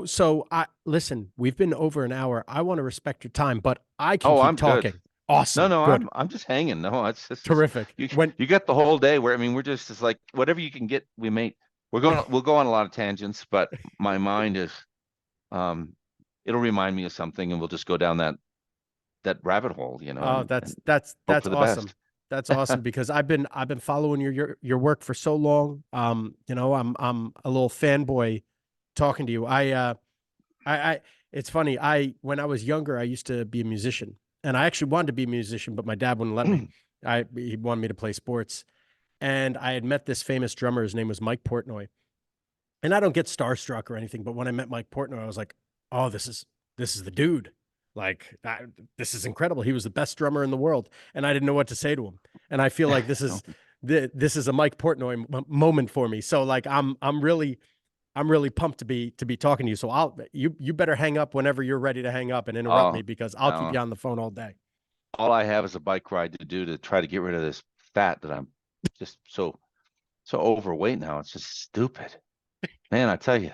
So I listen, we've been over an hour. I want to respect your time, but I can Oh, keep I'm good. talking. No, Awesome. no, Good. I'm just hanging. No, it's this is Terrific. you When you get the whole day where I mean we're just it's like whatever you can get, we'll go on a lot of tangents, but my mind is um it'll remind me of something and we'll just go down that rabbit hole, Oh, and hope that's for the awesome. best. That's awesome because I've been following your work for so long. I'm a little fanboy talking to you. I it's funny. I when I was younger, I used to be a musician, and I actually wanted to be a musician, but my dad wouldn't let me. He wanted me to play sports, and I had met this famous drummer. His name was Mike Portnoy, and I don't get starstruck or anything, but when I met Mike Portnoy, I was like, oh, this is the dude. Like this is incredible. He was the best drummer in the world, and I didn't know what to say to him. And I feel like this is a Mike Portnoy moment for me. So like I'm really pumped to be talking to you. So you better hang up whenever you're ready to hang up and interrupt me Oh, because I'll keep no. you on the phone all day. All I have is a bike ride to do to try to get rid of this fat that I'm just so overweight now. It's just stupid. Man, I tell you.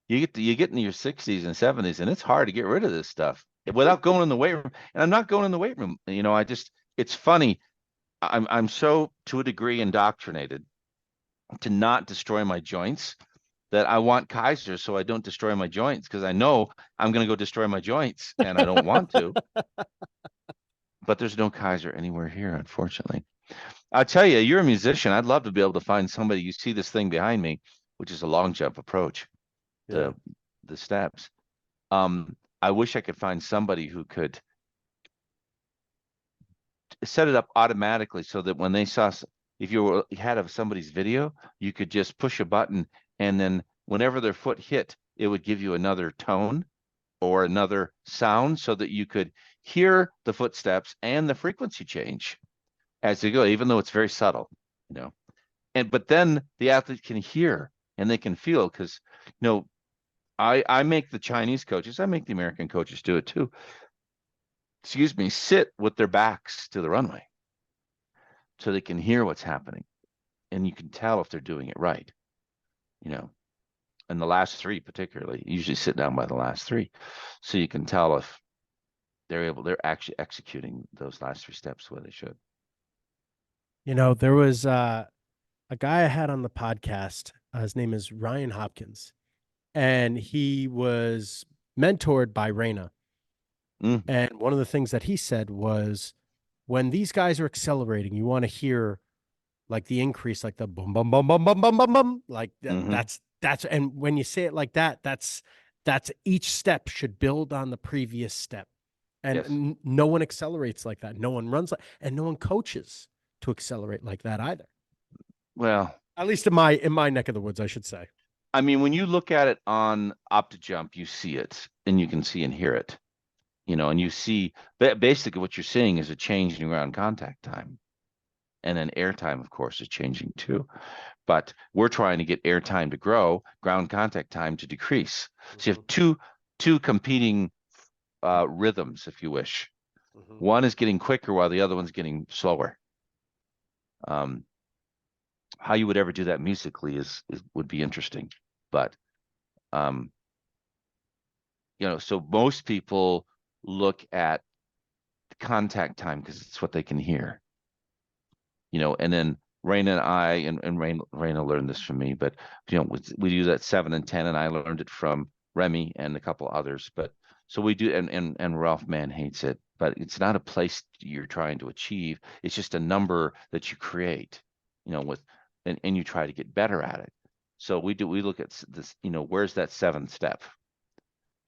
You get into your 60s and 70s, and it's hard to get rid of this stuff without going in the weight room. And I'm not going in the weight room. I just it's funny. I'm so to a degree indoctrinated to not destroy my joints that I want Kaiser so I don't destroy my joints because I know I'm going to go destroy my joints and I don't want to. But there's no Kaiser anywhere here, unfortunately. I'll tell you, you're a musician. I'd love to be able to find somebody. You see this thing behind me, which is a long jump approach, Yeah. the the steps. I wish I could find somebody who could set it up automatically so that when they saw, if you had of somebody's video, you could just push a button and then whenever their foot hit, it would give you another tone or another sound so that you could hear the footsteps and the frequency change as they go, even though it's very subtle, you know. And but then the athlete can hear and they can feel because you know I make the Chinese coaches, I make the American coaches do it too, excuse me, sit with their backs to the runway so they can hear what's happening. And you can tell if they're doing it right, you know. And the last three, particularly, usually sit down by the last three. So you can tell if they're actually executing those last three steps where they should. There was a guy I had on the podcast. His name is Ryan Hopkins, and he was mentored by Raina. Mm, And one of the things that he said was when these guys are accelerating, you want to hear like the increase, like the boom, boom, boom, boom, boom, boom, boom, boom. Like that, hmm that's, and when you say it like that, that's each step should build on the previous step. And Yes. no one accelerates like that. No one runs like, and no one coaches to accelerate like that either. Well, At least in my neck of the woods, I should say. I mean, when you look at it on OptiJump, you see it and you can see and hear it, and you see basically what you're seeing is a change in ground contact time. And then air time, of course, is changing too. But we're trying to get air time to grow, ground contact time to decrease. So you Mm-hmm, have two competing rhythms, if you wish. mm-hmm. One is getting quicker while the other one's getting slower. Um, how you would ever do that musically is would be interesting, but um, so most people look at the contact time because it's what they can hear, and then Raina and I and Raina learned this from me, but we do that 7 and 10, and I learned it from Remy and a couple others. But so we do, and Ralph Mann hates it, but it's not a place you're trying to achieve. It's just a number that you create, with and you try to get better at it. So we look at this, where's that seventh step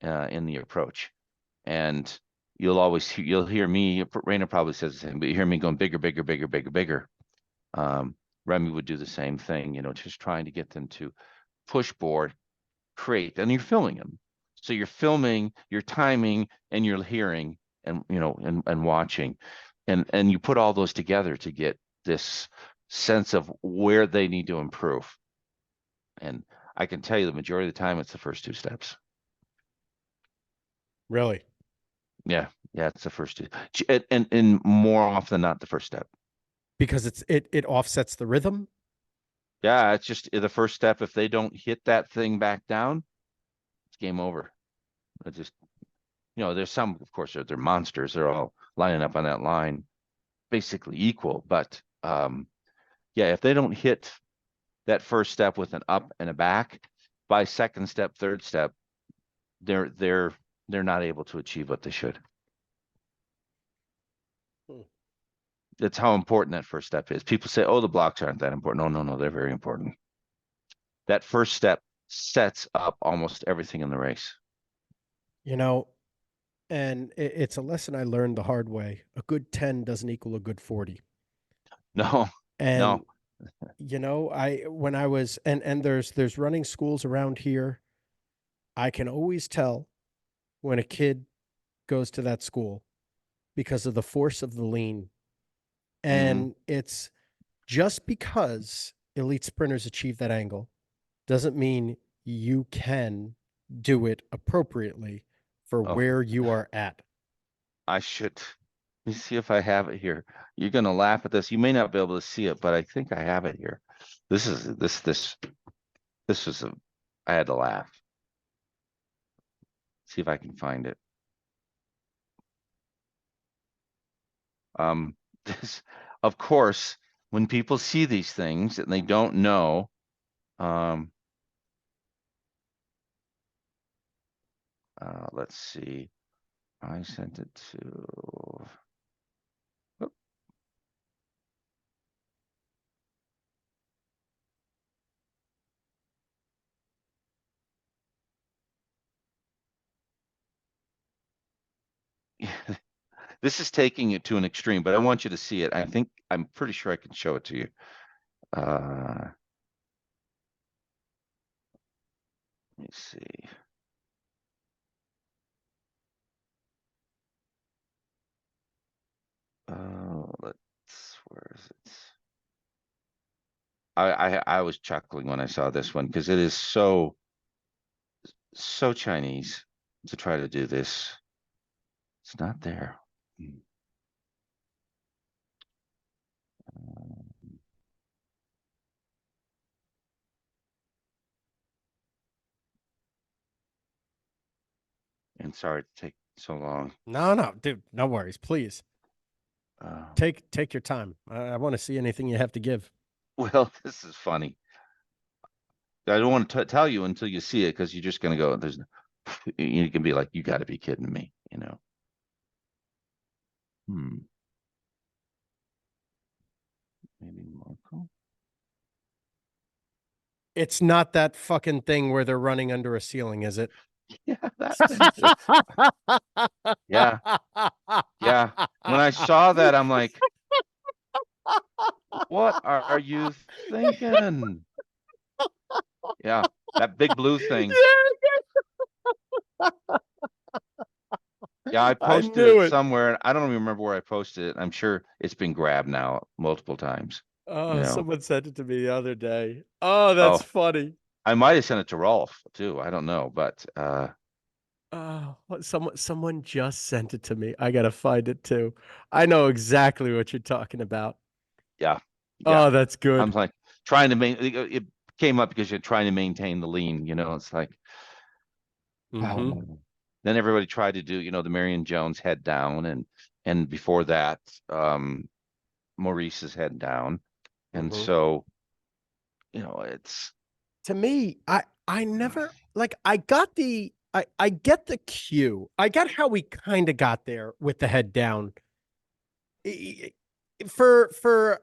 in the approach, and you'll hear me. Raina probably says the same, but you hear me going bigger, bigger, bigger, bigger, bigger. um, Remy would do the same thing, just trying to get them to push board, create, and you're filming them. So you're filming, you're timing, and you're hearing, and and watching, and you put all those together to get this sense of where they need to improve. And I can tell you the majority of the time it's the first two steps. Really? Yeah, yeah, it's the first two, and more often than not the first step. Because it offsets the rhythm. Yeah, it's just the first step. If they don't hit that thing back down, it's game over. It just, there's some, of course, they're monsters. They're all lining up on that line, basically equal. But yeah, if they don't hit that first step with an up and a back, by second step, third step, they're not able to achieve what they should. That's how important that first step is. People say, oh, the blocks aren't that important. No, they're very important. That first step sets up almost everything in the race. And it's a lesson I learned the hard way. A good 10 doesn't equal a good 40. No, And no. when I was and there's running schools around here. I can always tell when a kid goes to that school because of the force of the lean. And it's just because elite sprinters achieve that angle doesn't mean you can do it appropriately for where you are at. Let me see if I have it here. You're going to laugh at this. You may not be able to see it, but I think I have it here. This was I had to laugh. See if I can find it. This, of course, when people see these things and they don't know, let's see. I sent it to. This is taking it to an extreme, but I want you to see it. I'm pretty sure I can show it to you. Let me see. Where is it? I was chuckling when I saw this one because it is so Chinese to try to do this. It's not there. And sorry to take so long. No, dude, no worries. Please take your time. I want to see anything you have to give. Well, this is funny. I don't want to tell you until you see it because you're just going to go. You can be like, you got to be kidding me, Maybe Marco. It's not that fucking thing where they're running under a ceiling, is it? Yeah, that's yeah. Yeah. When I saw that, I'm like, what are you thinking? Yeah, that big blue thing. Yeah, I posted it somewhere. I don't even remember where I posted it. I'm sure it's been grabbed now multiple times. Oh, someone sent it to me the other day. Oh, that's funny. I might have sent it to Rolf too. I don't know, but someone just sent it to me. I gotta find it too. I know exactly what you're talking about. Yeah. Oh, that's good. I'm like trying to it came up because you're trying to maintain the lean, it's like then everybody tried to do, the Marion Jones head down and before that, Maurice's head down. And so, it's to me, I never I got I get the cue. I get how we kind of got there with the head down. For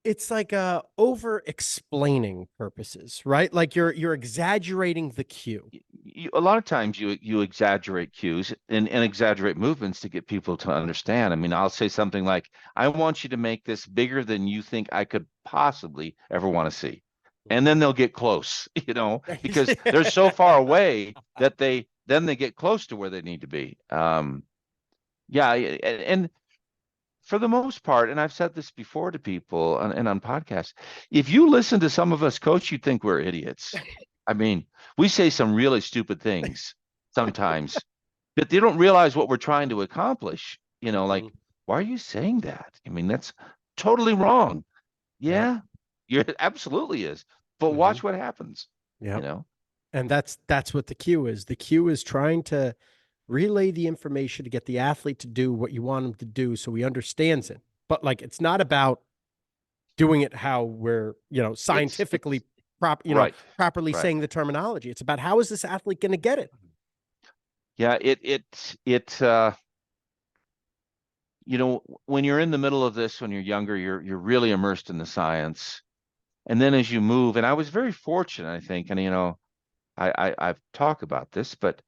it's like over explaining purposes, right? Like you're exaggerating the cue. A lot of times you exaggerate cues and exaggerate movements to get people to understand. I mean, I'll say something like, I want you to make this bigger than you think I could possibly ever want to see. And then they'll get close, because they're so far away that they get close to where they need to be. Yeah. And for the most part, and I've said this before to people and on podcasts, if you listen to some of us coach, you'd think we're idiots. I mean, we say some really stupid things sometimes, but they don't realize what we're trying to accomplish. Like, why are you saying that? I mean, that's totally wrong. Yeah, it absolutely is. But watch what happens. Yeah. And that's what the cue is. The cue is trying to relay the information to get the athlete to do what you want him to do so he understands it. But like it's not about doing it how we're, It's scientifically right, properly right. saying the terminology. It's about how is this athlete going to get it? Yeah, when you're in the middle of this, when you're younger, you're really immersed in the science. And then as you move, and I was very fortunate, I think, and I've talked about this, but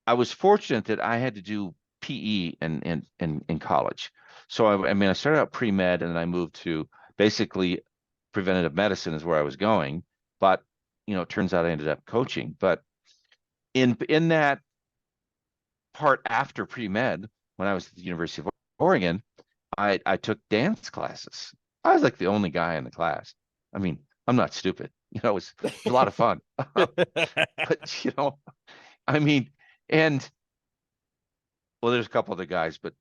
I was fortunate that I had to do PE in college. So I started out pre-med and then I moved to basically preventative medicine is where I was going. But it turns out I ended up coaching. But in that part after pre-med, when I was at the University of Oregon, I took dance classes. I was like the only guy in the class. I mean, I'm not stupid. It was a lot of fun. But I mean, and well, there's a couple other guys, but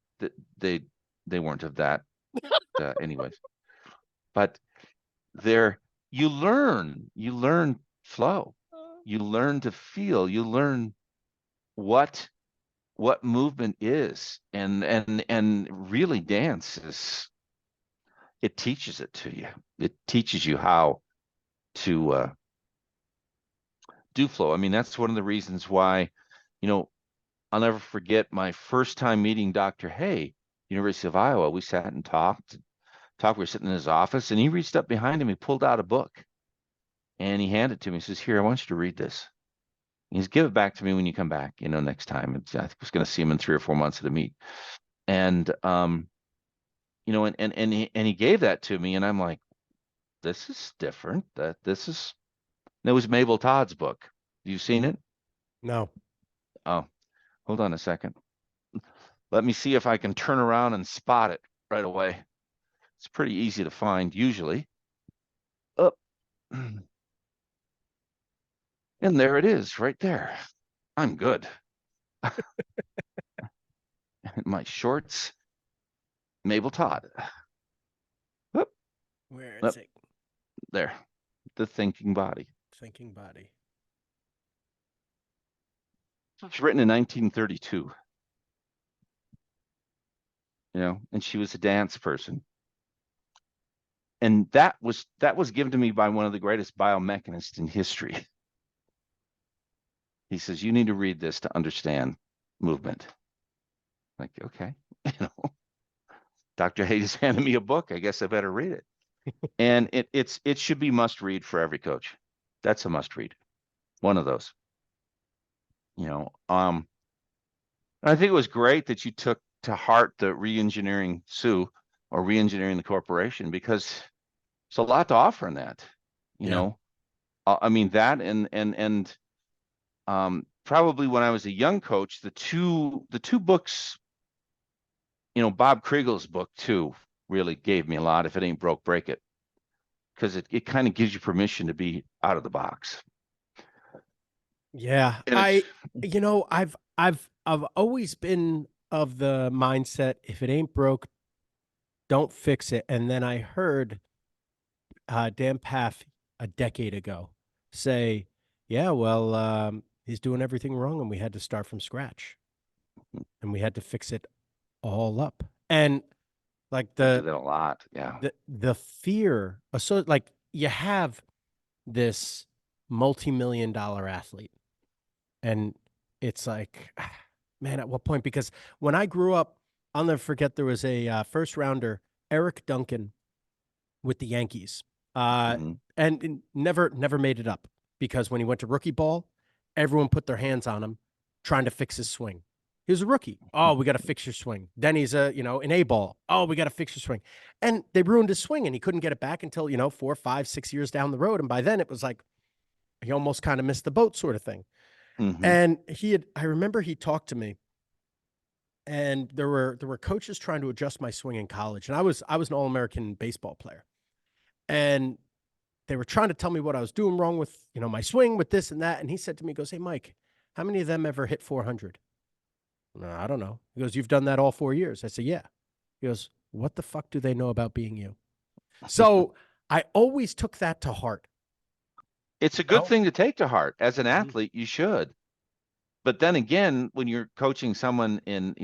they they weren't of that, anyways. But there, you learn flow, you learn to feel, you learn what movement is, and really dance is it teaches it to you. It teaches you how to do flow. I mean, that's one of the reasons why, you know, I'll never forget my first time meeting Dr. Hay, University of Iowa. We sat and talked. We were sitting in his office, and he reached up behind him. He pulled out a book, and he handed it to me. He says, "Here, I want you to read this." He's give it back to me when you come back, next time. I was going to see him in 3 or 4 months at a meet, and and he gave that to me, and I'm like, this is different. And it was Mabel Todd's book. You seen it? No. Oh, hold on a second. Let me see if I can turn around and spot it right away. It's pretty easy to find usually. Up. And there it is right there. I'm good. My shorts, Mabel Todd. Up, Where is up, it? there. The Thinking Body. Thinking body. It's written in 1932. And she was a dance person. And that was given to me by one of the greatest biomechanists in history. He says, you need to read this to understand movement. Like, okay, Dr. Hayes handed me a book. I guess I better read it. And it should be must read for every coach. That's a must read. One of those. I think it was great that you took to heart the reengineering Sue or reengineering the corporation, because it's a lot to offer in that. You Yeah. know, I mean that and probably when I was a young coach, the two books, Bob Kriegel's book too, really gave me a lot. If it ain't broke, break it, because it kind of gives you permission to be out of the box. Yeah. And it's I've always been of the mindset, if it ain't broke, don't fix it. And then I heard Dan Paff a decade ago say, yeah, well, he's doing everything wrong and we had to start from scratch and we had to fix it all up. And like I do that a lot. Yeah. the fear, so like you have this multi-million-dollar athlete and it's like, man, at what point? Because when I grew up, I'll never forget there was a first rounder, Eric Duncan with the Yankees, Hmm. and never made it up because when he went to rookie ball, everyone put their hands on him trying to fix his swing. He was a rookie. Oh, we got to fix your swing. Then he's an A ball. Oh, we got to fix your swing. And they ruined his swing and he couldn't get it back until, 4, 5, 6 years down the road. And by then it was like he almost kind of missed the boat sort of thing. Hmm. And I remember he talked to me and there were coaches trying to adjust my swing in college. And I was an All-American baseball player. And they were trying to tell me what I was doing wrong with, my swing with this and that. And he said to me, he goes, "Hey, Mike, how many of them ever hit 400?" No, I don't know. He goes, "You've done that all 4 years." I said, "Yeah." He goes, "What the fuck do they know about being you?" So I always took that to heart. It's You a good know? thing to take to heart. As an Mhm. athlete, you should. But then again, when you're coaching someone in,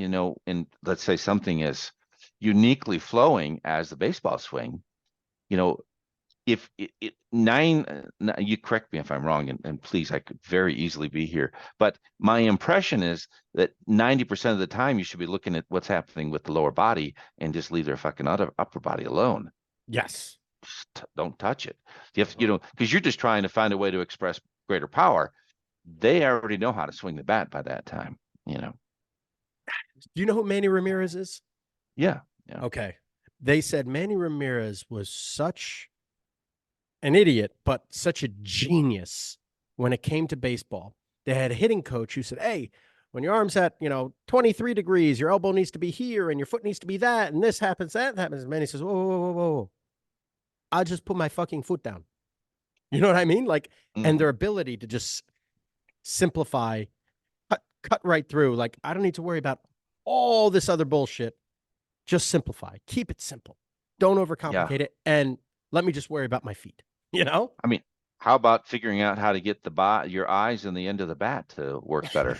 let's say something as uniquely flowing as the baseball swing, you know, if you correct me if I'm wrong, and please, I could very easily be here, but my impression is that 90% of the time you should be looking at what's happening with the lower body and just leave their fucking upper body alone. Yes. Just don't touch it. Because you're just trying to find a way to express greater power. They already know how to swing the bat by that time, you know. Do you know who Manny Ramirez is? Yeah, yeah. Okay. They said Manny Ramirez was such an idiot, but such a genius when it came to baseball. They had a hitting coach who said, "Hey, when your arm's at, 23 degrees, your elbow needs to be here and your foot needs to be that, and this happens, that happens." And Manny says, "Whoa, whoa, whoa, whoa, whoa. I'll just put my fucking foot down." You know what I mean? Like, and their Hmm. ability to just simplify, cut right through. Like, I don't need to worry about all this other bullshit. Just simplify. Keep it simple. Don't Yeah. overcomplicate it. And let me just worry about my feet. You know? I mean, how about figuring out how to get your eyes and the end of the bat to work better,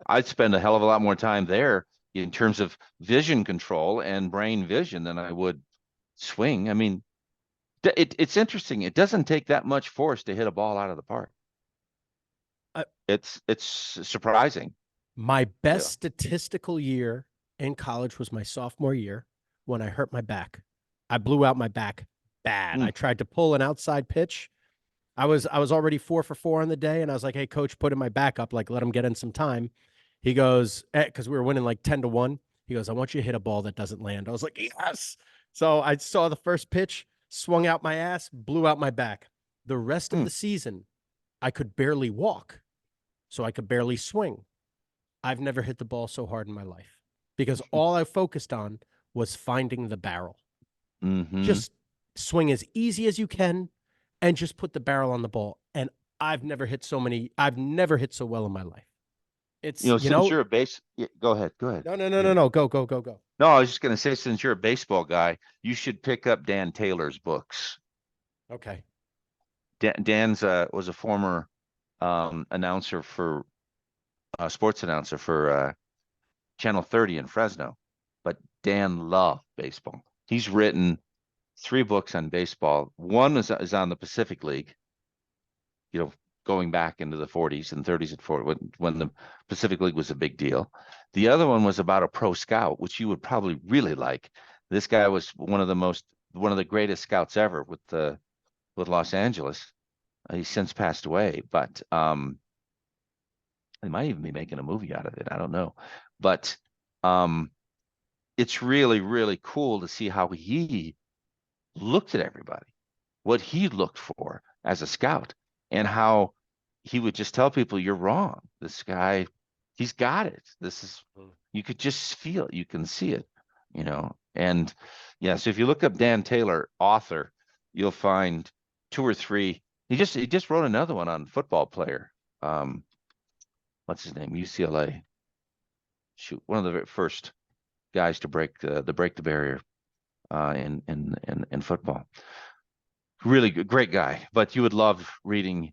I'd spend a hell of a lot more time there in terms of vision control and brain vision than I would swing. I mean, it's interesting. It doesn't take that much force to hit a ball out of the park. Uh, It's surprising. my best Yeah. statistical year in college was my sophomore year when I hurt my back. I blew out my back bad. I Mm, tried to pull an outside pitch. I was already 4 for 4 on the day, and I was like, "Hey, coach, put in my back up, like let him get in some time." He goes, because we were winning like 10-1. He goes, "I want you to hit a ball that doesn't land." I was like, "Yes." So I saw the first pitch, swung out my ass, blew out my back. The rest of mm. the season, I could barely walk, so I could barely swing. I've never hit the ball so hard in my life because all I focused on was finding the barrel. Hmm. Just swing as easy as you can and just put the barrel on the ball. And I've never hit so well in my life. It's, Since you're a yeah, go ahead, go ahead. no, no, no, no, Yeah. no. Go, go, go, go. No, I was just going to say, since you're a baseball guy, you should pick up Dan Taylor's books. Okay. Dan's was a former announcer for sports announcer for Channel 30 in Fresno, but Dan loved baseball. He's written 3 books on baseball. One is on the Pacific League, you know, going back into the 40s and 30s and 40s when the Pacific League was a big deal. The other one was about a pro scout, which you would probably really like. This guy was one of the greatest scouts ever with Los Angeles. He's since passed away, but they might even be making a movie out of it. I don't know, but um, it's really, really cool to see how he looked at everybody, what he looked for as a scout, and how he would just tell people, "You're wrong. This guy, he's got it. This is, you could just feel it. You can see it, And yeah, so if you look up Dan Taylor, author, you'll find 2 or 3. He just wrote another one on football player. Um, what's his name? UCLA. Shoot, one of the first guys to break the barrier in football. Really good, great guy. But you would love reading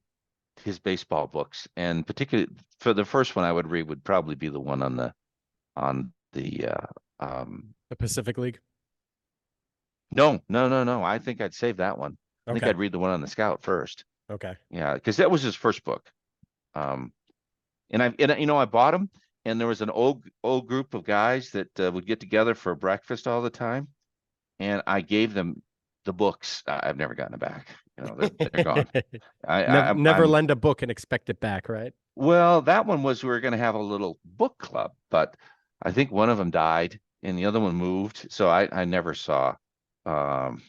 his baseball books, and particularly for the first one I would read would probably be the one on the The Pacific League. no, no, no, no. I think I'd save that one. I think Okay. I'd read the one on the Scout first. Okay. Yeah, because that was his first book. Um, I bought them, and there was an old group of guys that would get together for breakfast all the time, and I gave them the books. I've never gotten it back. They're gone. never, never I'm lend a book and expect it back, right? Well, that one was we were going to have a little book club, but I think one of them died and the other one moved, so I never saw. Um,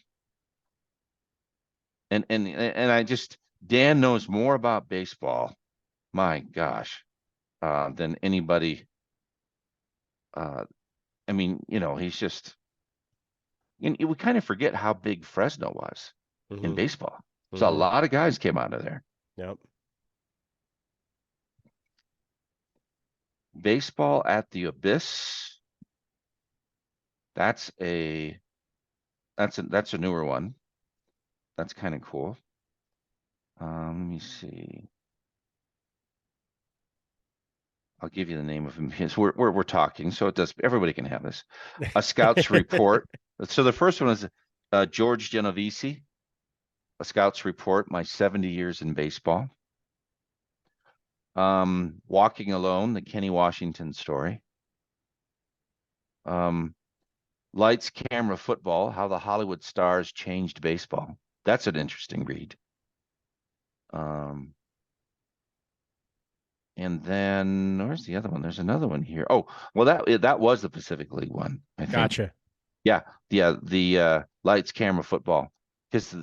and I just Dan knows more about baseball, my gosh, than anybody. Uh, I mean, he's just. We kind of forget how big Fresno was in Mm-hmm. baseball. So a Mm-hmm. lot of guys came out of there. Yep. Baseball at the Abyss. That's a that's a newer one. That's kind of cool. Let me see. I'll give you the name of him. We're talking, so it does. Everybody can have this. A Scout's Report. So the first one is George Genovese. A Scout's Report. My 70 years in baseball. Walking Alone, the Kenny Washington story. Lights, Camera, Football, How the Hollywood Stars Changed Baseball. That's an interesting read. And then where's the other one? There's another one here. Oh, well, that was the Pacific League one, I think. Gotcha. Yeah, the Lights, Camera, Football. Because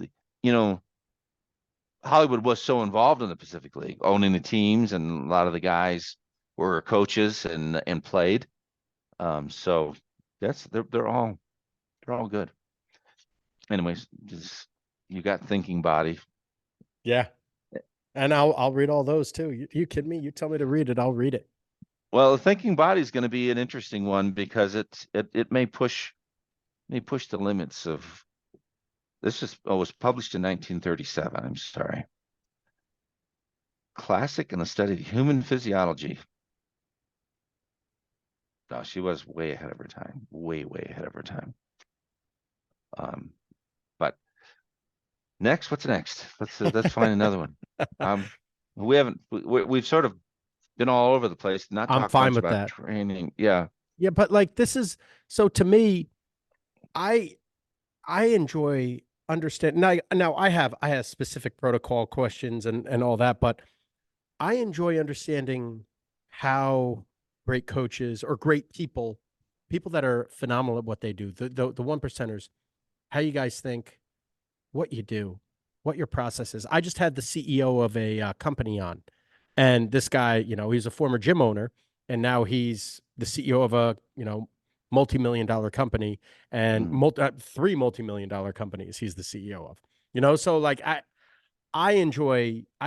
Hollywood was so involved in the Pacific League, owning the teams, and a lot of the guys were coaches and played. So they're all good. Anyways, just you got Thinking Body. Yeah. And I'll read all those too. You kidding me? You tell me to read it, I'll read it. Well, the Thinking Body is going to be an interesting one because it may push the limits of this. Was published in 1937. I'm sorry. Classic in the study of human physiology. No, she was way ahead of her time. Way ahead of her time. But what's next? Let's find another one. We've sort of been all over the place, not I'm talk fine much with about that. training. Yeah. Yeah, but like this is so to me, I enjoy understand now I have specific protocol questions and all that, but I enjoy understanding how great coaches or great people that are phenomenal at what they do, the one percenters, how you guys think, what you do, what your process is. I just had the CEO of a company on, and this guy, he's a former gym owner, and now he's the CEO of a multi-million-dollar company, and Mm. three multi-million-dollar companies. He's the CEO of. So like I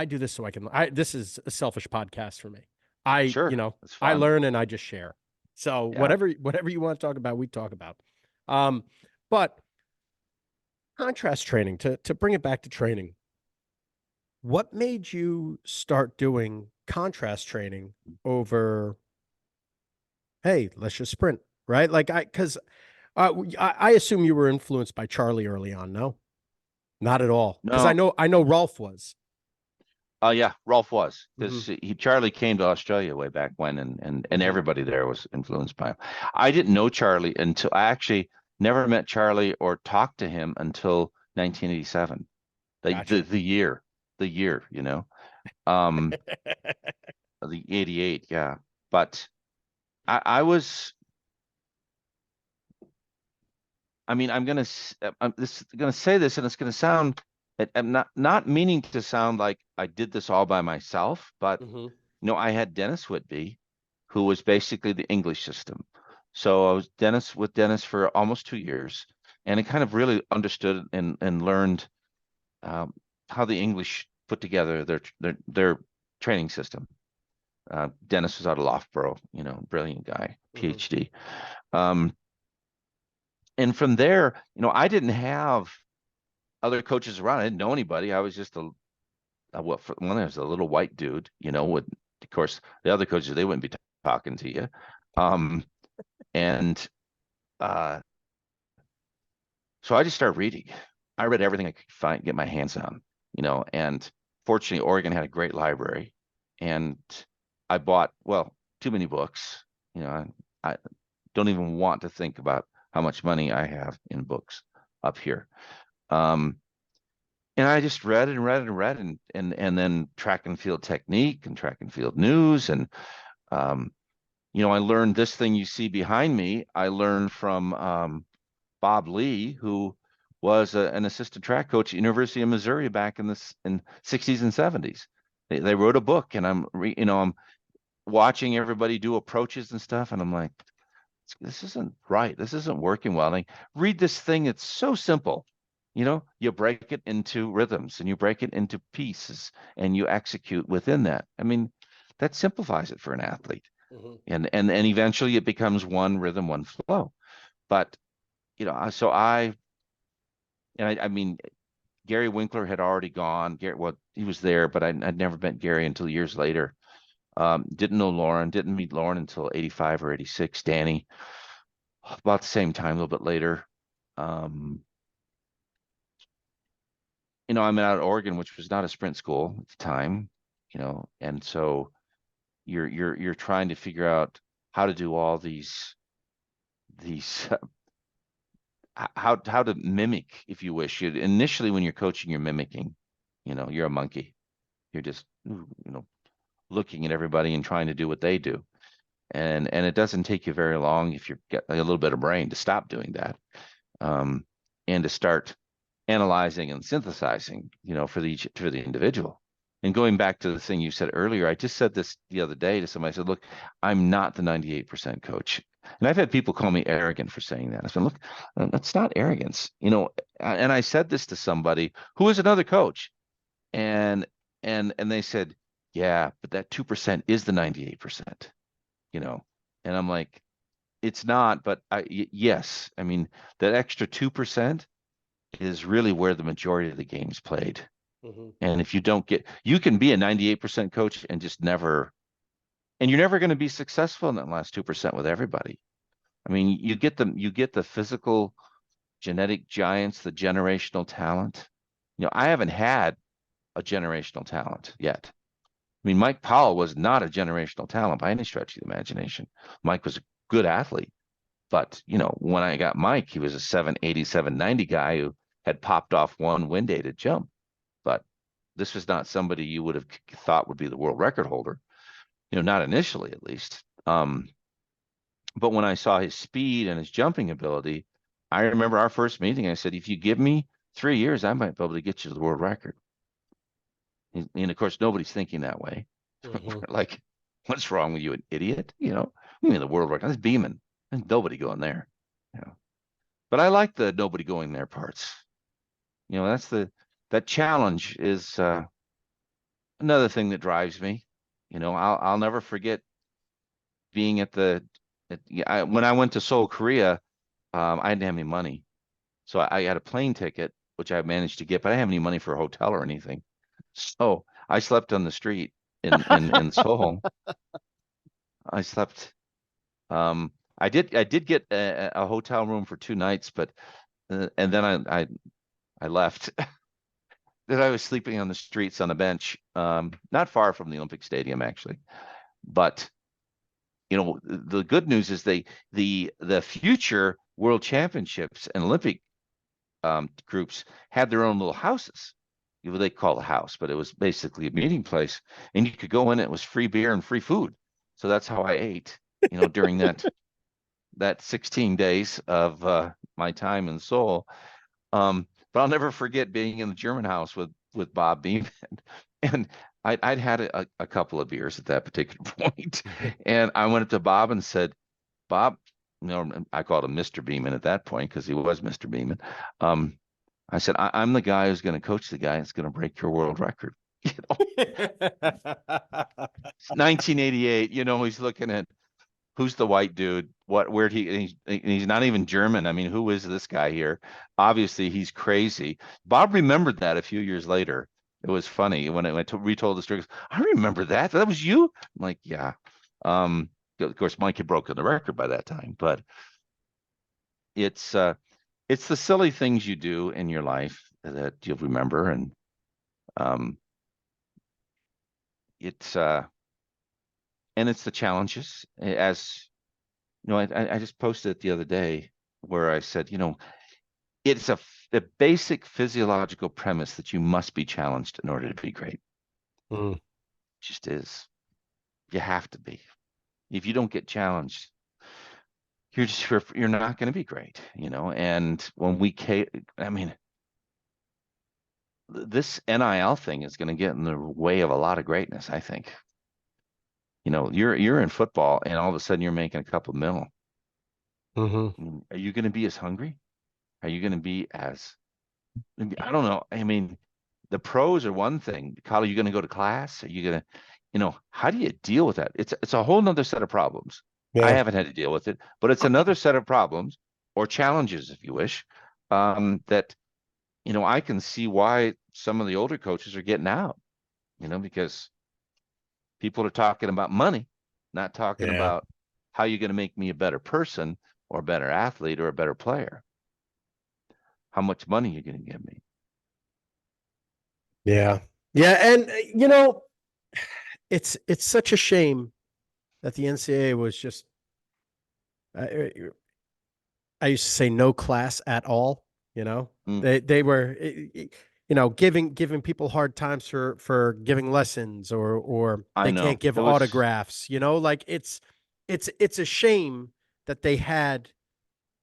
do this so I can. This is a selfish podcast for me. Sure. It's I fun. learn and I just share. So Yeah. whatever you want to talk about, we talk about. But contrast training, to bring it back to training, what made you start doing contrast training over, hey, let's just sprint, right? Like because I assume you were influenced by Charlie early on. No, not at all. Because No. I know Rolf was. Yeah, Rolf was Hmm. because Charlie came to Australia way back when, and Hmm. everybody there was influenced by him. I didn't know Charlie until I actually never met Charlie or talked to him until 1987, Gotcha. the year, um, the 88, yeah. But I was, I mean, I'm gonna say this, and it's gonna sound, I'm not meaning to sound like I did this all by myself, but Hmm. I had Dennis Whitby, who was basically the English system. So I was with Dennis for almost 2 years, and I kind of really understood and learned um, how the English put together their training system. Dennis was out of Loughborough, brilliant guy, Hmm. PhD. Um, and from there, I didn't have other coaches around. I didn't know anybody. I was just for one, I was a little white dude, with, of course, the other coaches, they wouldn't be talking to you. And uh, so I just started reading. I read everything I could get my hands on, and fortunately, Oregon had a great library, and I bought, well, too many books. I don't even want to think about how much money I have in books up here. And I just read and read and read, and then track and field technique and track and field news. And I learned this thing you see behind me. I learned from Bob Lee, who was an assistant track coach at University of Missouri back in 60s and 70s. They wrote a book, and I'm watching everybody do approaches and stuff, and I'm like, this isn't right. This isn't working well. And I read this thing. It's so simple. You break it into rhythms and you break it into pieces and you execute within that. I mean, that simplifies it for an athlete. Hmm. And eventually it becomes one rhythm, one flow. But, so I mean, Gary Winkler had already gone. Gary, well, he was there, but I'd never met Gary until years later. Didn't know Lauren, didn't meet Lauren until 85 or 86. Danny, about the same time, a little bit later. I'm out of Oregon, which was not a sprint school at the time, and so you're trying to figure out how to do all these how to mimic, if you wish. Initially, when you're coaching, you're mimicking. You're a monkey. You're just looking at everybody and trying to do what they do. And it doesn't take you very long if you've got a little bit of brain to stop doing that, and to start analyzing and synthesizing, for the individual. And going back to the thing you said earlier, I just said this the other day to somebody. I said, look, I'm not the 98% coach. And I've had people call me arrogant for saying that. I said, look, that's not arrogance. And I said this to somebody who is another coach. And they said, yeah, but that 2% is the 98%, and I'm like, it's not, but yes. I mean, that extra 2% is really where the majority of the game's played. Mm-hmm. And if you can be a 98% coach and you're never going to be successful in that last 2% with everybody. I mean, you get the physical genetic giants, the generational talent. I haven't had a generational talent yet. I mean, Mike Powell was not a generational talent by any stretch of the imagination. Mike was a good athlete, but when I got Mike, he was a 780, 790 guy who had popped off one wind-aided jump. But this was not somebody you would have thought would be the world record holder, not initially at least. But when I saw his speed and his jumping ability, I remember our first meeting. I said, if you give me 3 years, I might be able to get you to the world record. And of course, nobody's thinking that way. Mm-hmm. Like, what's wrong with you, an idiot? You mean the world record? That's Beeman. There's nobody going there. But I like the nobody going there parts. That challenge is another thing that drives me. I'll never forget being when I went to Seoul, Korea. I didn't have any money, so I had a plane ticket, which I managed to get, but I didn't have any money for a hotel or anything. So I slept on the street in Seoul. I slept. I did get a hotel room for 2 nights, but and then I left. That I was sleeping on the streets on a bench, not far from the Olympic Stadium, actually. But the good news is the future World Championships and Olympic groups had their own little houses. They call it a house, but it was basically a meeting place, and you could go in. It was free beer and free food. So that's how I ate, during that 16 days of my time in Seoul. But I'll never forget being in the German house with Bob Beam, and I'd had a couple of beers at that particular point, and I went up to Bob and said, Bob, I called him Mr. Beeman at that point because he was Mr. Beeman. I said, I'm the guy who's going to coach the guy that's going to break your world record. It's 1988. He's looking at who's the white dude. Where'd he's not even German. I mean, who is this guy here? Obviously, he's crazy. Bob remembered that a few years later. It was funny when I retold the story. I remember that. That was you. I'm like, yeah. Of course, Mike had broken the record by that time, but it's the silly things you do in your life that you'll remember, and it's the challenges. As I just posted it the other day where I said, it's a basic physiological premise that you must be challenged in order to be great. Mm. It just is. You have to be. If you don't get challenged, you're not going to be great, And when this NIL thing is going to get in the way of a lot of greatness, I think. You're in football, and all of a sudden you're making a couple mil. Mm-hmm. Are you going to be as hungry? Are you going to be as? I don't know. I mean, the pros are one thing. Kyle, are you going to go to class? Are you going to, how do you deal with that? It's a whole nother set of problems. Yeah. I haven't had to deal with it, but it's another set of problems or challenges, if you wish, that I can see why some of the older coaches are getting out, because people are talking about money, not talking Yeah. about how you're going to make me a better person or a better athlete or a better player. How much money you're going to give me. Yeah. Yeah. And, it's such a shame that the NCAA was just, I, I used to say no class at all, you know, Mm, they were, giving people hard times for giving lessons or I they can't know. give It was, autographs, like it's a shame that they had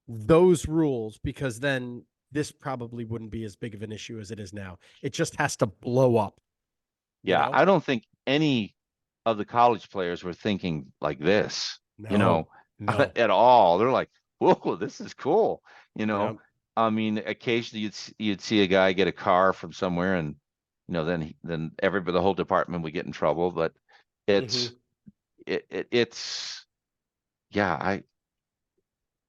those rules because then this probably wouldn't be as big of an issue as it is now. It just has to blow up, you yeah, know? I don't think any of the college players were thinking like this, you No, know, no. at all. They're like, whoa, this is cool. You Yeah. know, I mean, occasionally you'd see a guy get a car from somewhere and, then everybody, the whole department would get in trouble. But Hmm. it's, it's, yeah,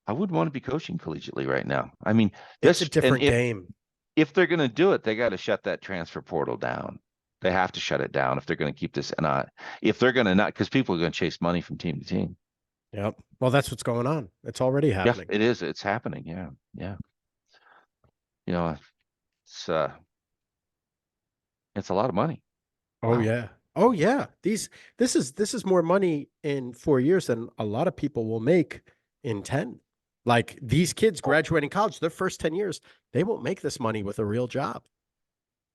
I wouldn't want to be coaching collegiately right now. I mean, It's a and different game. if they're going to do it, they got to shut that transfer portal down. They have to shut it down if they're going to keep this. And if they're going to not, because people are going to chase money from team to team. Yep. Well, that's what's going on. It's already Yeah, happening. it is. It's happening. Yeah, yeah. You know, it's uh, it's a lot of money. Oh Wow. yeah. Oh yeah. This is more money in 4 years than a lot of people will make in 10. Like these kids Oh, graduating college, their first 10 years, they won't make this money with a real job.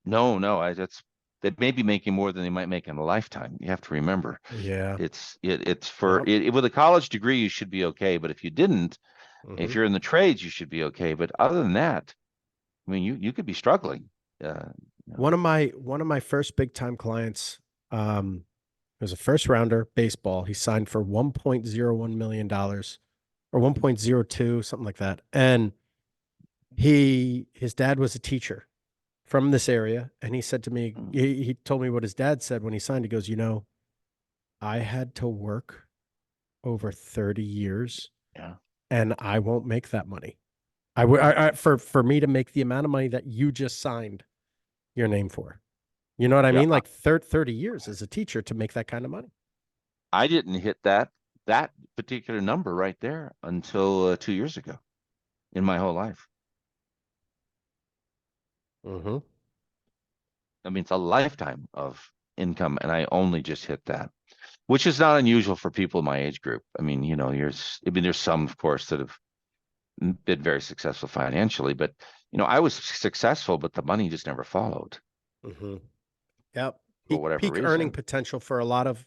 no, no. That's they may be making more than they might make in a lifetime. You have to remember, Yeah. it's for Yep. with a college degree, you should be okay. But if you didn't, if Hmm. you're in the trades, you should be okay. But other than that, I mean, you could be struggling. Uh, you know, One of my first big time clients, was a first rounder baseball. He signed for $1.01 million or 1.02, something like that. And his dad was a teacher from this area. And he said to me, mm, he told me what his dad said when he signed. He goes, I had to work over 30 years yeah. and I won't make that money. For me to make the amount of money that you just signed your name for. You know what I Yeah, mean? Like 30 years as a teacher to make that kind of money. I didn't hit that particular number right there until 2 years ago in my whole life. Mm-hmm. I mean, it's a lifetime of income, and I only just hit that, which is not unusual for people in my age group. I mean, I mean, there's some, of course, that have been very successful financially, but I was successful, but the money just never followed Mm-hmm. Yep. for Peak whatever peak earning reason. potential for a lot of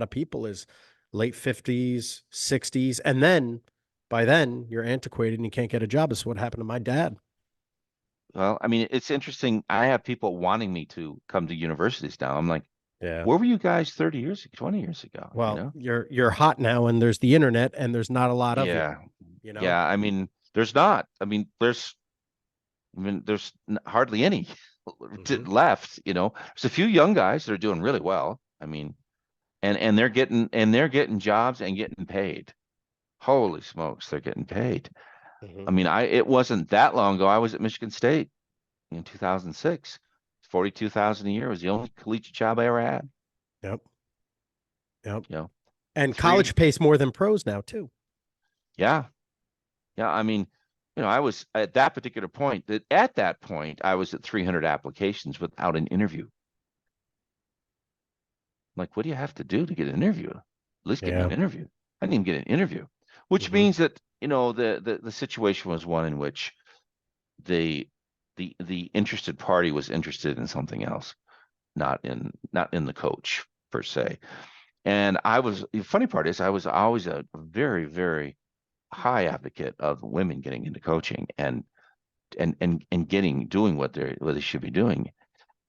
people is late 50s, 60s, and then by then you're antiquated and you can't get a job. This is what happened to my dad. Well, I mean, it's interesting. I have people wanting me to come to universities now. I'm like, Yeah. where were you guys 30 years, 20 years ago? Well, you're hot now and there's the internet and there's not a lot of you, Yeah. you know? Yeah. I mean, there's not. There's hardly any Hmm. left. There's a few young guys that are doing really well. I mean, and they're getting jobs and getting paid. Holy smokes, they're getting paid. Hmm. I mean, it wasn't that long ago. I was at Michigan State in 2006. 42,000 a year was the only collegiate job I ever had. Yep. Yep. You know, And three. college pays more than pros now too. Yeah, yeah. I mean, I was at that particular point. At that point, I was at 300 applications without an interview. Like, what do you have to do to get an interview? At least get me Yeah. an interview. I didn't even get an interview, which Hmm. means that the situation was one in which the the interested party was interested in something else, not in the coach per se. And the funny part is I was always a very, very high advocate of women getting into coaching and doing what they should be doing.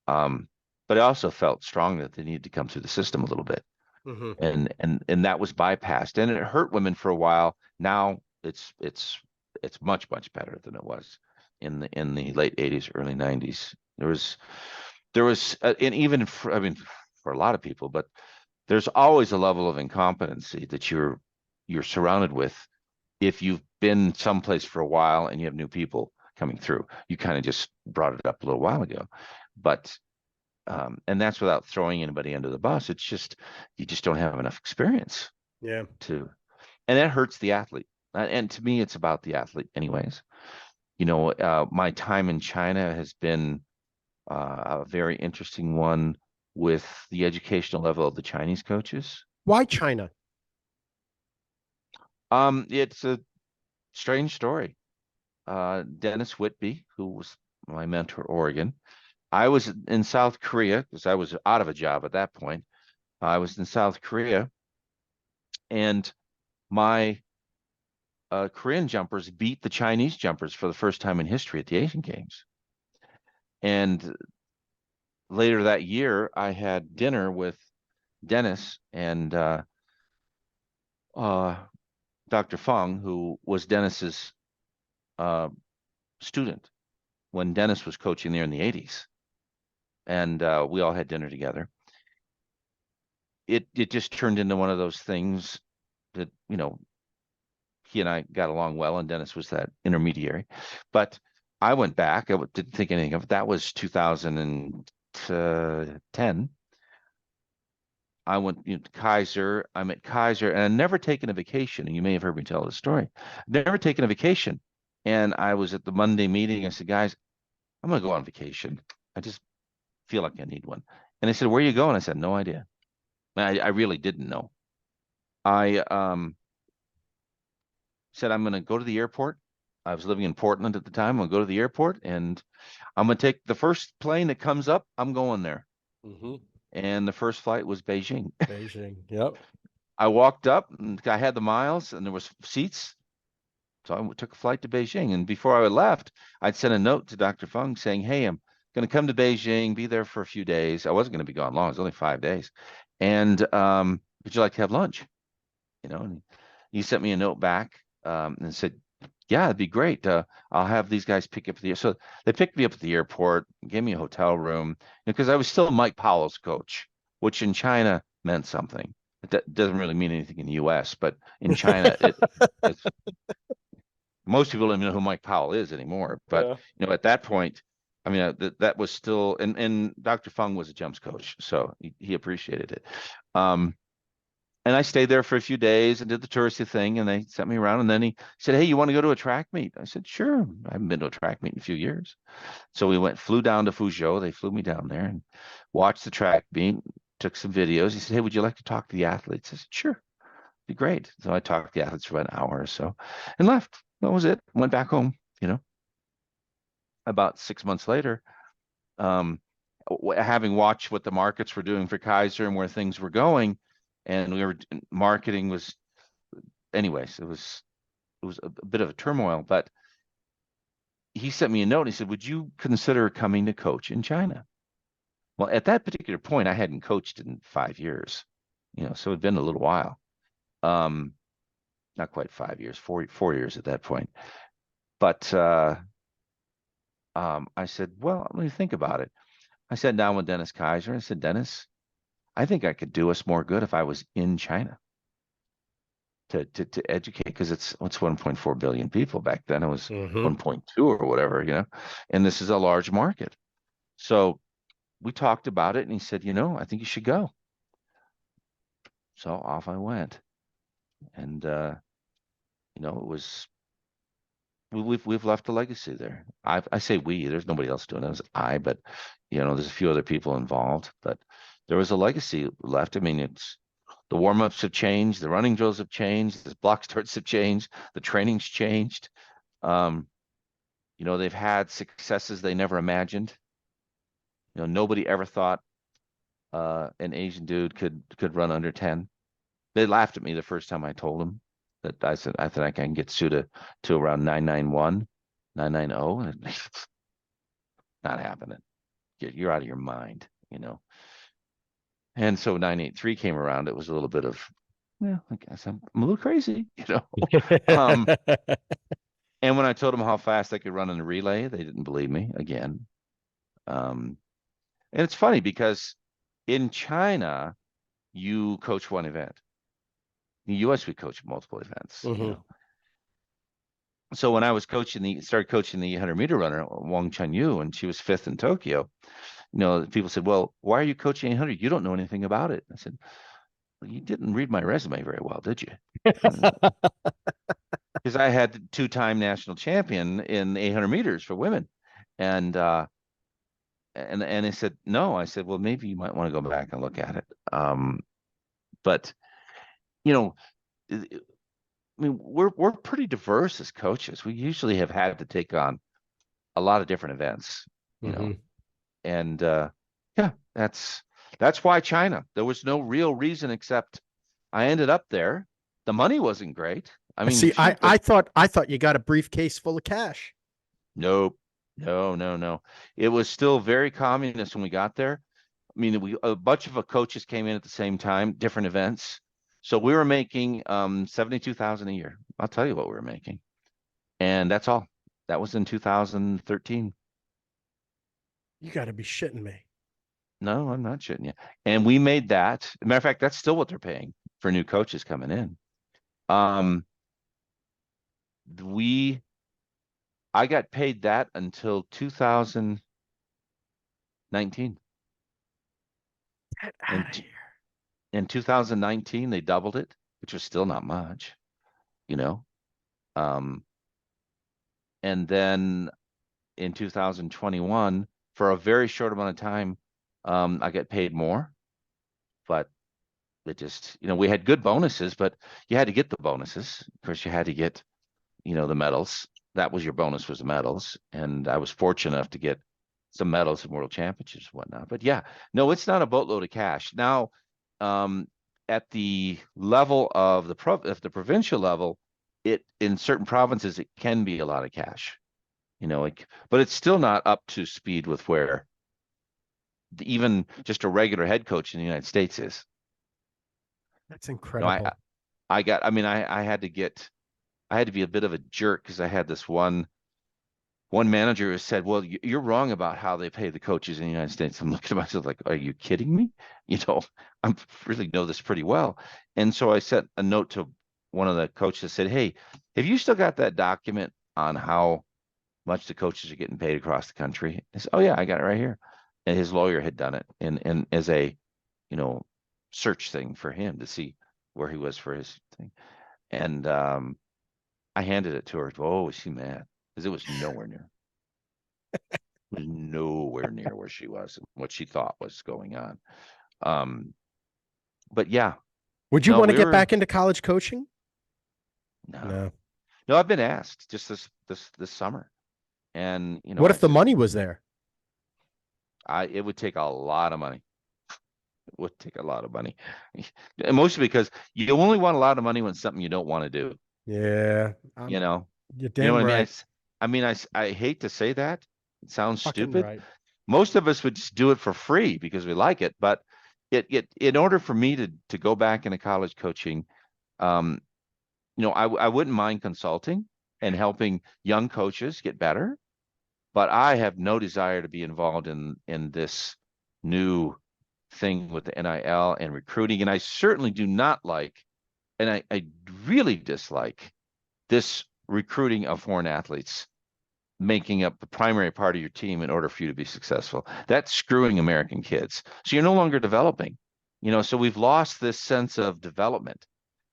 Um, but I also felt strong that they needed to come through the system a little bit, Hmm. and that was bypassed, and it hurt women for a while. Now it's much, much better than it was in the late 80s, early 90s. There was and even for, I mean, for a lot of people, but there's always a level of incompetency that you're surrounded with if you've been someplace for a while and you have new people coming through. You kind of just brought it up a little while ago, but and that's without throwing anybody under the bus. It's just you just don't have enough experience Yeah. to, and that hurts the athlete. And to me, it's about the athlete, anyways. My time in China has been a very interesting one with the educational level of the Chinese coaches. Why China? It's a strange story. Dennis Whitby, who was my mentor at Oregon. I was in South Korea because I was out of a job at that point. I was in South Korea, and my Korean jumpers beat the Chinese jumpers for the first time in history at the Asian Games. And later that year, I had dinner with Dennis and Dr. Fung, who was Dennis's uh, student when Dennis was coaching there in the 80s. And we all had dinner together. It just turned into one of those things that, he and I got along well, and Dennis was that intermediary. But I went back. I didn't think anything of it. That was 2010. I went to Kaiser. I'm at Kaiser, and I've never taken a vacation. And you may have heard me tell this story. Never taken a vacation. And I was at the Monday meeting. I said, guys, I'm going to go on vacation. I just feel like I need one. And they said, where are you going? I said, no idea. I really didn't know. I said, I'm going to go to the airport. I was living in Portland at the time. I'm going to go to the airport, and I'm going to take the first plane that comes up. I'm going there. Mm-hmm. And the first flight was Beijing. Beijing. Yep. I walked up, and I had the miles, and there was seats. So I took a flight to Beijing. And before I left, I'd sent a note to Dr. Fung saying, hey, I'm going to come to Beijing, be there for a few days. I wasn't going to be gone long. It was only 5 days. And would you like to have lunch? And he sent me a note back and said, yeah, it'd be great. I'll have these guys pick up so they picked me up at the airport, gave me a hotel room, because I was still Mike Powell's coach, which in China meant something. It doesn't really mean anything in the US, but in China, it's, most people don't even know who Mike Powell is anymore. But Yeah. at that point, I mean, that was still, and Dr. Fung was a jumps coach, so he appreciated it. And I stayed there for a few days and did the touristy thing, and they sent me around. And then he said, hey, you want to go to a track meet? I said, sure. I haven't been to a track meet in a few years. So we flew down to Fuzhou. They flew me down there and watched the track meet, took some videos. He said, hey, would you like to talk to the athletes? I said, sure, be great. So I talked to the athletes for about an hour or so and left. That was it. Went back home, About 6 months later, having watched what the markets were doing for Kaiser and where things were going, and marketing was, anyways, it was a bit of a turmoil. But he sent me a note. He said, would you consider coming to coach in China? Well, at that particular point, I hadn't coached in 5 years, so it'd been a little while. Not quite 5 years, 4 years at that point. But I said, well, let me think about it. I sat down with Dennis Kaiser. I said, Dennis, I think I could do us more good if I was in China to educate, because it's 1.4 billion people. Back then it was Mm-hmm. 1.2 or whatever, and this is a large market. So we talked about it, and he said, I think you should go. So off I went. And it was, we've left a legacy there. I say we, there's nobody else doing it. It was I, but there's a few other people involved, but there was a legacy left. I mean, it's the warm-ups have changed, the running drills have changed, the block starts have changed, the training's changed. They've had successes they never imagined. Nobody ever thought an Asian dude could run under 10. They laughed at me the first time I told them that. I said I think I can get Su to around 991, 990, and not happening. You're out of your mind, And so 983 came around. It was a little bit of, yeah, I guess I'm a little crazy, Um, and when I told them how fast I could run in a relay, they didn't believe me again. And it's funny because in China, you coach one event. In the US, we coach multiple events. Mm-hmm. So when I was started coaching the 800-meter runner, Wang Jianan, and she was fifth in Tokyo, people said, well, why are you coaching 800? You don't know anything about it. I said, well, you didn't read my resume very well, did you? Because I had two-time national champion in 800 meters for women. And and they said, no. I said, well, maybe you might want to go back and look at it. But, you know, I mean, we're pretty diverse as coaches. We usually have had to take on a lot of different events, Mm-hmm. and yeah, that's why China. There was no real reason except I ended up there. The money wasn't great. I mean, See, shoot, I thought you got a briefcase full of cash. nope, no, no, no. It was still very communist when we got there. I mean, a bunch of coaches came in at the same time, different events. So we were making 72,000 a year. I'll tell you what we were making. And that's all. That was in 2013. You got to be shitting me. No, I'm not shitting you. And we made that. As a matter of fact, that's still what they're paying for new coaches coming in. Um, we I got paid that until 2019. Get In out of t- here. in 2019, they doubled it, which was still not much, you know. Um, and then in 2021, for a very short amount of time, I got paid more, but it just, we had good bonuses, but you had to get the bonuses. Of course, you had to get, the medals. That was your bonus, was the medals. And I was fortunate enough to get some medals in world championships and whatnot. But yeah, no, it's not a boatload of cash. Now, um, at the level of the provincial level, it in certain provinces it can be a lot of cash, but it's still not up to speed with where even just a regular head coach in the United States is. That's You know, I incredible. I got I mean I had to be a bit of a jerk because I had this one manager who said, "Well, you're wrong about how they pay the coaches in the United States." I'm looking at myself like, "Are you kidding me?" You know, I really know this pretty well. And so I sent a note to one of the coaches that said, "Hey, have you still got that document on how much the coaches are getting paid across the country?" I said, "Oh yeah, I got it right here." And his lawyer had done it and as a, you know, search thing for him to see where he was for his thing. And I handed it to her. Oh, was she mad? Because it was nowhere near where she was and what she thought was going on. Um, but yeah, Would you no, want to we get were back into college coaching? no, No. no. I've been asked just this summer, and What I if the said money was there? it would take a lot of money. It would take a lot of money, and mostly because you only want a lot of money when it's something you don't want to do. Yeah, You know, you're you know damn what I mean? right. I hate to say that. It sounds Fucking stupid. right. Most of us would just do it for free because we like it. But in order for me to go back into college coaching, um, I wouldn't mind consulting and helping young coaches get better, but I have no desire to be involved in this new thing with the NIL and recruiting. And I certainly do not like, and I really dislike this recruiting of foreign athletes making up the primary part of your team in order for you to be successful. That's screwing American kids. So you're no longer developing. So we've lost this sense of development.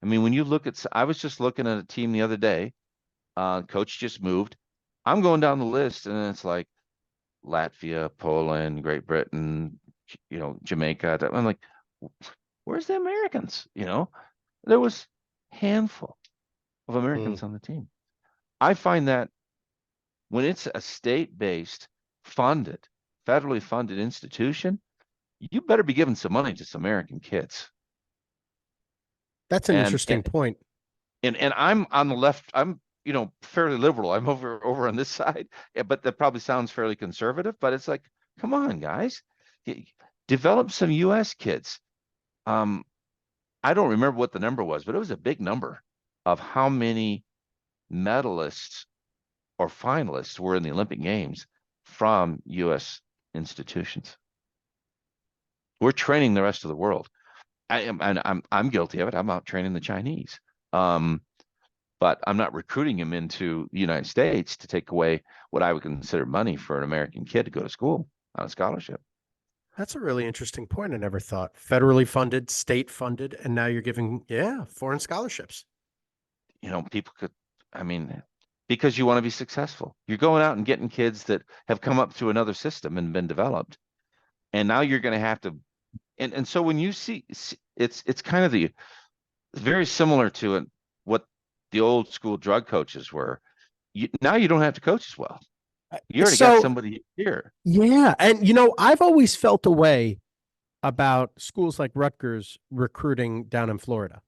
I mean, when you look at, I was just looking at a team the other day. Coach just moved. I'm going down the list, and it's like Latvia, Poland, Great Britain, Jamaica. I'm like, where's the Americans? There was handful of Mm. Americans on the team. I find that when it's a state-based, funded, federally funded institution, you better be giving some money to some American kids. That's an And interesting and point. and I'm on the left. I'm fairly liberal. I'm over on this side, but that probably sounds fairly conservative. But it's like, come on, guys, develop some U.S. kids. Um, I don't remember what the number was, but it was a big number of how many medalists or finalists were in the Olympic Games from U.S. institutions. We're training the rest of the world. I'm guilty of it. I'm out training the Chinese. Um, but I'm not recruiting him into the United States to take away what I would consider money for an American kid to go to school on a scholarship. That's a really interesting point. I never thought federally funded, state funded, and now you're giving, yeah, foreign scholarships. People could, I mean, because you want to be successful. You're going out and getting kids that have come up through another system and been developed. And now you're going to have to, and so when you see, it's kind of very similar to what the old school drug coaches were. Now you don't have to coach as well. You already got So, somebody here. yeah. And, I've always felt a way about schools like Rutgers recruiting down in Florida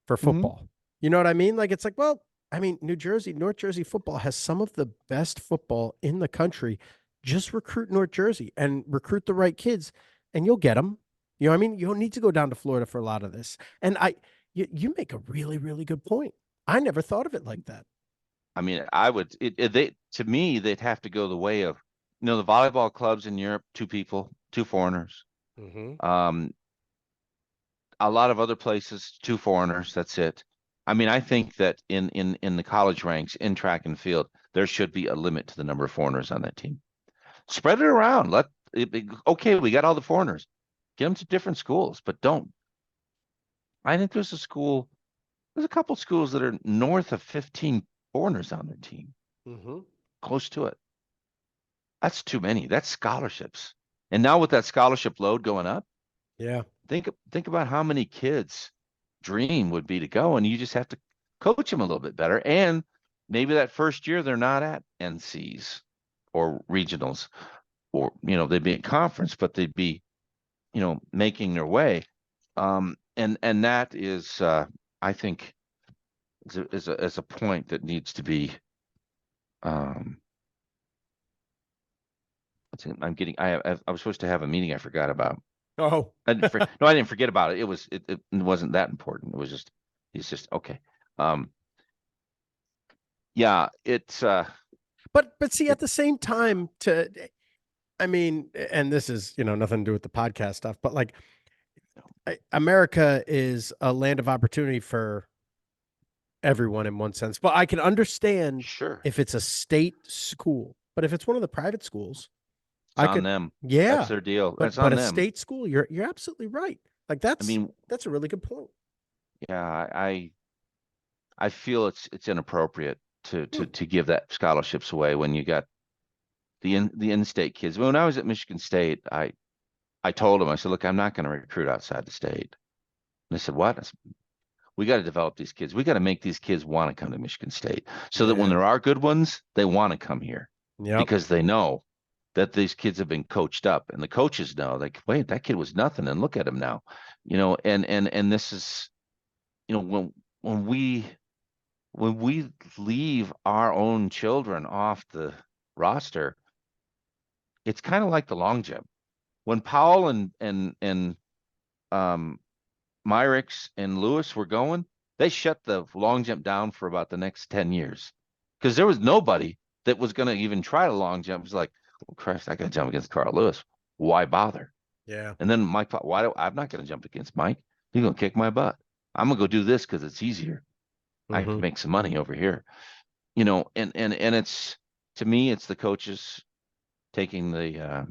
for Mhm. football. You know what I mean? Like, it's like, well, I mean, North Jersey football has some of the best football in the country. Just recruit North Jersey and recruit the right kids, and you'll get them. You know what I mean? You don't need to go down to Florida for a lot of this. And you make a really, really good point. I never thought of it like that. I mean, I would, to me, they'd have to go the way of, the volleyball clubs in Europe, two people, two foreigners. Mm-hmm. Um, a lot of other places, two foreigners. That's it. I mean, I think that in the college ranks in track and field, there should be a limit to the number of foreigners on that team. Spread it around. Okay, we got all the foreigners. Get them to different schools, but don't. I think there's a couple schools that are north of 15 foreigners on their team, Mm-hmm. close to it. That's too many. That's scholarships. And now with that scholarship load going up, Yeah. think about how many kids' dream would be to go, and you just have to coach them a little bit better. And maybe that first year they're not at NCs or regionals, or they'd be in conference, but they'd be making their way. And that is, I think, is a point that needs to be. Um, I was supposed to have a meeting I forgot about. Oh. No, I didn't forget about it. It wasn't that important. It's just okay. Um, yeah, it's But see, at it the same time, I mean, and this is, nothing to do with the podcast stuff, but like America is a land of opportunity for everyone in one sense. But I can understand sure. if it's a state school, but if it's one of the private schools, It's I on could, them. That's yeah. their deal. But It's on a them. state school, you're absolutely right. Like I mean, that's a really good point. yeah, I feel it's inappropriate to Hmm. to to give that scholarships away when you got the in-state kids. When I was at Michigan State, I told them, I said, look, I'm not going to recruit outside the state. And they said, what? I said, we got to develop these kids. We got to make these kids want to come to Michigan State so that when Yeah. there are good ones, they want to come here Yep. because they know that these kids have been coached up, and the coaches know, like, wait, that kid was nothing, and look at him now, and this is, when we when we leave our own children off the roster, it's kind of like the long jump. When Powell and um Myricks and Lewis were going, they shut the long jump down for about the next 10 years because there was nobody that was going to even try the long jump. It was like, well, Christ, I got to jump against Carl Lewis. Why bother? Yeah. And then Mike thought, I'm not going to jump against Mike. He's going to kick my butt. I'm going to go do this because it's easier. I can Hmm. make some money over here. And it's, to me, it's the coaches taking the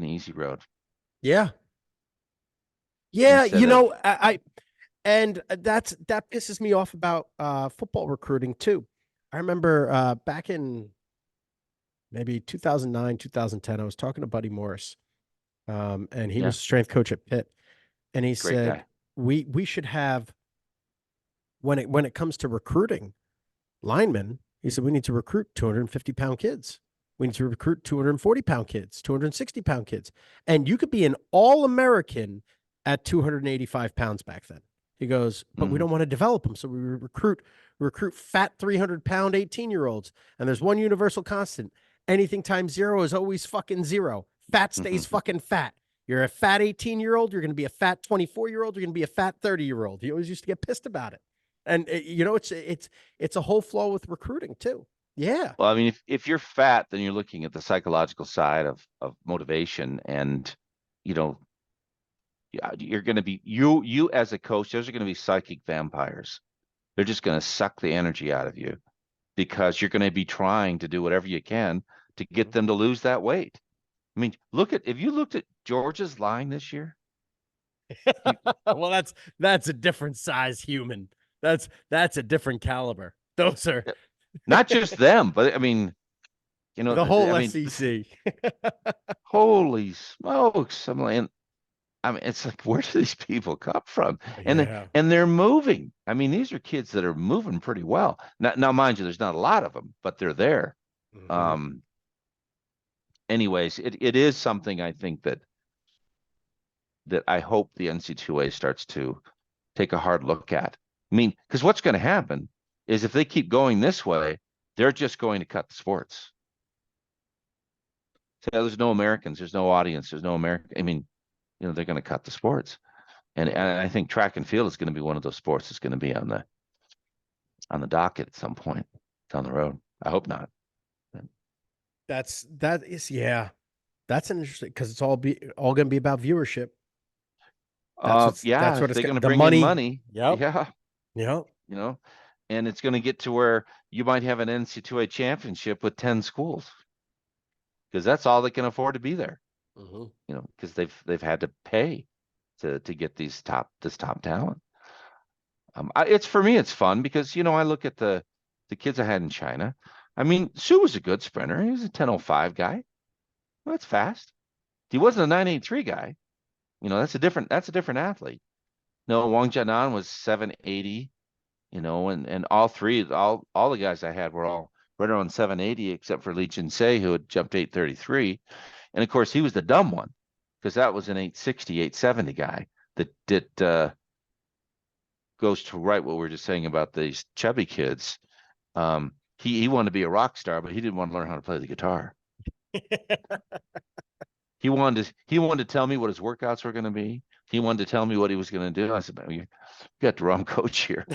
easy road Yeah. Yeah. instead of And that pisses me off about football recruiting too. I remember back in maybe 2009, 2010, I was talking to Buddy Morris, and he yeah, was strength coach at Pitt, and he great said guy. we should have when it comes to recruiting linemen, he said we need to recruit 250-pound kids. We need to recruit 240-pound kids, 260-pound kids, and you could be an All-American at 285 pounds back then. He goes, but we Mm-hmm. don't want to develop them, so we recruit fat 300-pound 18-year-olds, and there's one universal constant: anything times zero is always fucking zero. Fat stays Mm-hmm. fucking fat. You're a fat 18-year-old, you're going to be a fat 24-year-old, you're going to be a fat 30-year-old. He always used to get pissed about it. And it's a whole flaw with recruiting too. Yeah. Well, I mean, if you're fat, then you're looking at the psychological side of motivation, and you know Yeah, you're going to be you as a coach. Those are going to be psychic vampires. They're just going to suck the energy out of you because you're going to be trying to do whatever you can to get Mhm. them to lose that weight. I mean, look at if you looked at Georgia's line this year, you, Well, that's a different size human. That's a different caliber. Those are not just them, but I mean, the I whole mean, SEC. holy smokes! I mean, it's like, where do these people come from? Yeah. And they're moving. I mean, these are kids that are moving pretty well. Now, mind you, there's not a lot of them, but they're there. Mhm. Um, anyways, it is something I think that I hope the NC2A starts to take a hard look at. I mean, because what's going to happen is if they keep going this way, they're just going to cut the sports. So there's no Americans, there's no audience, there's no American. I mean, they're going to cut the sports. And I think track and field is going to be one of those sports that's going to be on the docket at some point down the road. I hope not. Yeah. That's an interesting because it's all going to be about viewership. Yeah, That's what if it's they're going got. to The bring in money. money, Yep. yeah, Yep. you know, and it's going to get to where you might have an NC2A championship with 10 schools because that's all they can afford to be there, Mhm. because they've had to pay to get this top talent. It's for me, it's fun because I look at the kids I had in China. I mean, Su was a good sprinter. He was a 10:05 guy. Well, that's fast. He wasn't a 9:83 guy. That's a different athlete. No, Wang Jianan was 7:80. And all the guys I had were all right around 7:80, except for Lee Jinsei, who had jumped 8:33. And of course, he was the dumb one because that was an 8:60, 8:70 guy that goes to right what we were just saying about these chubby kids. He wanted to be a rock star, but he didn't want to learn how to play the guitar. He wanted to tell me what his workouts were going to be. He wanted to tell me what he was going to do. I said, "Man, you got the wrong coach here."